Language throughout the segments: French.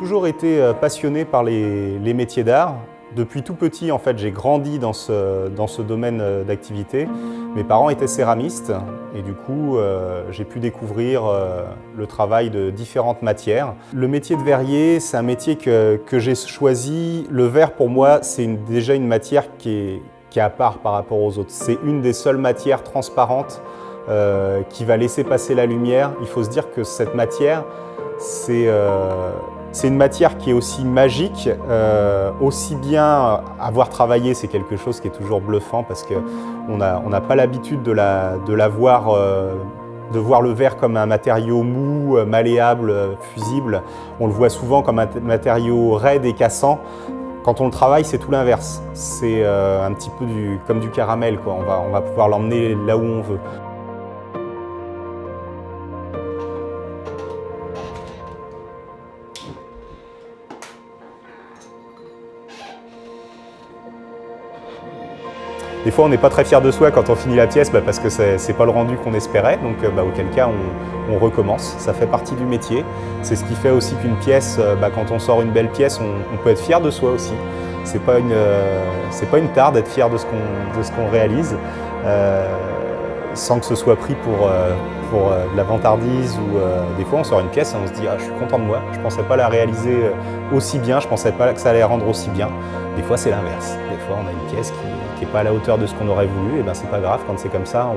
toujours été passionné par les métiers d'art. Depuis tout petit, en fait, j'ai grandi dans ce domaine d'activité. Mes parents étaient céramistes et du coup, j'ai pu découvrir le travail de différentes matières. Le métier de verrier, c'est un métier que j'ai choisi. Le verre, pour moi, c'est déjà une matière qui est à part par rapport aux autres. C'est une des seules matières transparentes qui va laisser passer la lumière. Il faut se dire que cette matière, c'est une matière qui est aussi magique, aussi bien avoir travaillé, c'est quelque chose qui est toujours bluffant parce qu'on n'a pas l'habitude de voir le verre comme un matériau mou, malléable, fusible. On le voit souvent comme un matériau raide et cassant. Quand on le travaille, c'est tout l'inverse. C'est un petit peu comme du caramel, quoi. On va pouvoir l'emmener là où on veut. Des fois, on n'est pas très fier de soi quand on finit la pièce parce que c'est pas le rendu qu'on espérait, donc auquel cas on recommence. Ça fait partie du métier. C'est ce qui fait aussi qu'une pièce, quand on sort une belle pièce, on peut être fier de soi aussi. C'est pas une tare d'être fier de ce qu'on réalise, sans que ce soit pris pour de la vantardise ou des fois on sort une pièce et on se dit je suis content de moi, je pensais pas la réaliser aussi bien, je pensais pas que ça allait rendre aussi bien. Des fois c'est l'inverse, des fois on a une pièce qui n'est pas à la hauteur de ce qu'on aurait voulu, et c'est pas grave, quand c'est comme ça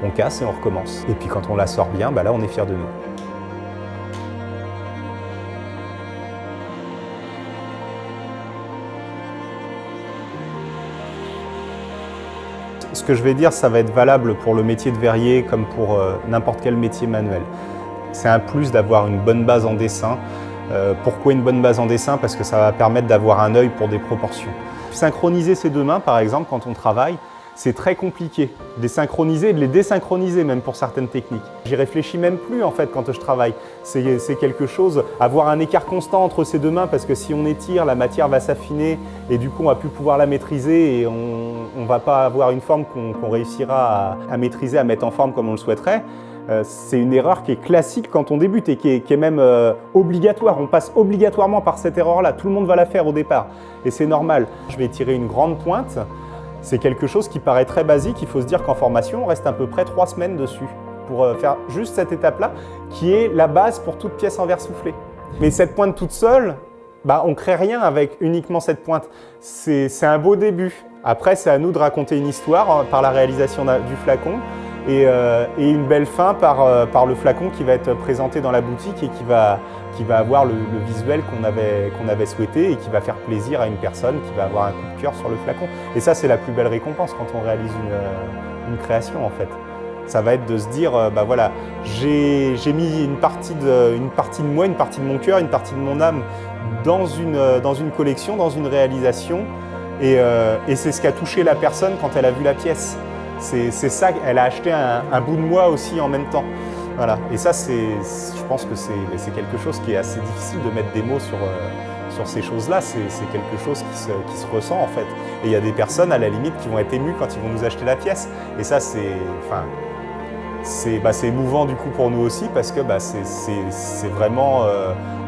on casse et on recommence. Et puis quand on la sort bien, là on est fier de nous. Ce que je vais dire, ça va être valable pour le métier de verrier comme pour n'importe quel métier manuel. C'est un plus d'avoir une bonne base en dessin. Pourquoi une bonne base en dessin? Parce que ça va permettre d'avoir un œil pour des proportions. Synchroniser ses deux mains, par exemple, quand on travaille, c'est très compliqué. De les synchroniser et de les désynchroniser même pour certaines techniques. J'y réfléchis même plus en fait quand je travaille. C'est quelque chose, avoir un écart constant entre ces deux mains parce que si on étire, la matière va s'affiner et du coup on va plus pouvoir la maîtriser et on va pas avoir une forme qu'on réussira à maîtriser, à mettre en forme comme on le souhaiterait. C'est une erreur qui est classique quand on débute et qui est même obligatoire. On passe obligatoirement par cette erreur-là. Tout le monde va la faire au départ et c'est normal. Je vais tirer une grande pointe. C'est quelque chose qui paraît très basique. Il faut se dire qu'en formation, on reste à peu près 3 semaines dessus pour faire juste cette étape-là qui est la base pour toute pièce en verre soufflé. Mais cette pointe toute seule, on ne crée rien avec uniquement cette pointe. C'est un beau début. Après, c'est à nous de raconter une histoire par la réalisation du flacon. Et une belle fin par le flacon qui va être présenté dans la boutique et qui va avoir le visuel qu'on avait souhaité et qui va faire plaisir à une personne qui va avoir un coup de cœur sur le flacon. Et ça, c'est la plus belle récompense quand on réalise une création en fait. Ça va être de se dire, voilà, j'ai mis une partie de moi, une partie de mon cœur, une partie de mon âme dans une collection, dans une réalisation et c'est ce qui a touché la personne quand elle a vu la pièce. C'est ça, elle a acheté un bout de moi aussi en même temps. Voilà. Et ça, je pense que c'est quelque chose qui est assez difficile de mettre des mots sur ces choses-là. C'est quelque chose qui se ressent en fait. Et il y a des personnes à la limite qui vont être émues quand ils vont nous acheter la pièce. Et ça, c'est émouvant du coup pour nous aussi parce que c'est vraiment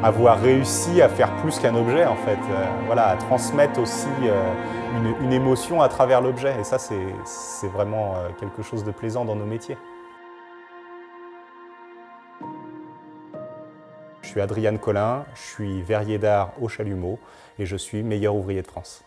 avoir réussi à faire plus qu'un objet en fait. Voilà, à transmettre aussi une émotion à travers l'objet. Et ça, c'est vraiment quelque chose de plaisant dans nos métiers. Je suis Adrian Collin, je suis verrier d'art au Chalumeau et je suis meilleur ouvrier de France.